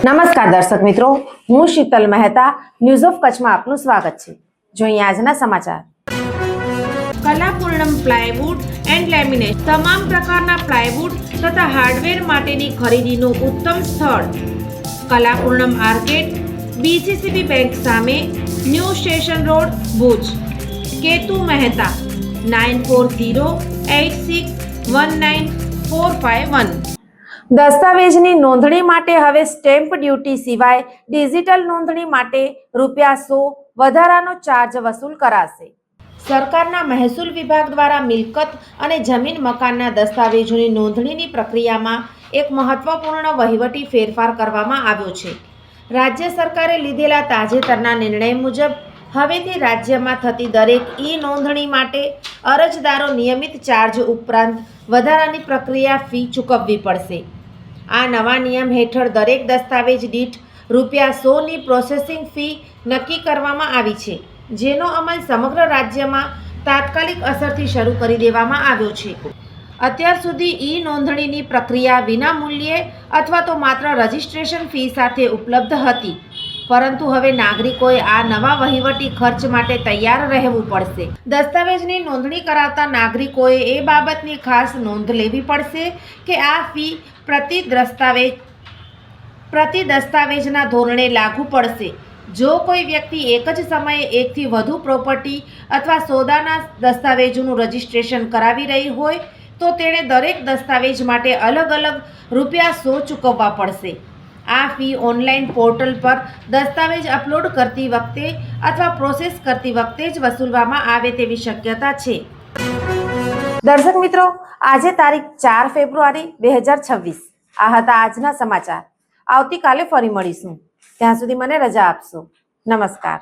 નમસ્કાર દર્શક મિત્રો, હું શીતલ મહેતા ન્યૂઝ ઓફ કચ્છમાં આપનું સ્વાગત છે। જોઈએ આજના સમાચાર। કલાપૂર્ણમ પ્લાયવુડ એન્ડ લેમિનેટ તમામ પ્રકારના પ્લાયવુડ તથા હાર્ડવેર માટેની ખરીદીનું ઉત્તમ સ્થળ કલાપૂર્ણમ આર્કેડ, બીસીસીબી બેંક સામે, new station road, Bhuj. Ketu Mehta 9408619451। દસ્તાવેજની નોંધણી માટે હવે સ્ટેમ્પ ડ્યુટી સિવાય ડિજિટલ નોંધણી માટે ₹100 વધારાનો ચાર્જ વસૂલ કરાશે। સરકારના મહેસૂલ વિભાગ દ્વારા મિલકત અને જમીન મકાનના દસ્તાવેજોની નોંધણીની પ્રક્રિયામાં એક મહત્વપૂર્ણ વહીવટી ફેરફાર કરવામાં આવ્યો છે। રાજ્ય સરકારે લીધેલા તાજેતરના નિર્ણય મુજબ હવેથી રાજ્યમાં થતી દરેક નોંધણી માટે અરજદારો નિયમિત ચાર્જ ઉપરાંત વધારાની પ્રક્રિયા ફી ચૂકવવી પડશે। આ નવા નિયમ હેઠળ દરેક દસ્તાવેજ દીઠ ₹100ની પ્રોસેસિંગ ફી નક્કી કરવામાં આવી છે, જેનો અમલ સમગ્ર રાજ્યમાં તાત્કાલિક અસરથી શરૂ કરી દેવામાં આવ્યો છે। અત્યાર સુધી નોંધણીની પ્રક્રિયા વિના મૂલ્યે અથવા તો માત્ર રજિસ્ટ્રેશન ફી સાથે ઉપલબ્ધ હતી, પરંતુ હવે નાગરિકોએ આ નવા વહીવટી ખર્ચ માટે તૈયાર રહેવું પડશે। દસ્તાવેજની નોંધણી કરાવતા નાગરિકોએ એ બાબતની ખાસ નોંધ લેવી પડશે કે આ ફી પ્રતિ દસ્તાવેજના ધોરણે લાગુ પડશે। જો કોઈ વ્યક્તિ એક જ સમયે એકથી વધુ પ્રોપર્ટી અથવા સોદાના દસ્તાવેજોનું રજિસ્ટ્રેશન કરાવી રહી હોય તો તેણે દરેક દસ્તાવેજ માટે અલગ અલગ ₹100 ચૂકવવા પડશે। આ ફી ઓનલાઈન પોર્ટલ પર દસ્તાવેજ અપલોડ કરતી વખતે અથવા પ્રોસેસ કરતી વખતે જ વસૂલવામાં આવે તેવી શક્યતા છે। દર્શક મિત્રો, આજે તારીખ 4 ફેબ્રુઆરી 2026 આ હતા આજના સમાચાર। આવતીકાલે ફરી મળીશું, ત્યાં સુધી મને રજા આપશો। નમસ્કાર।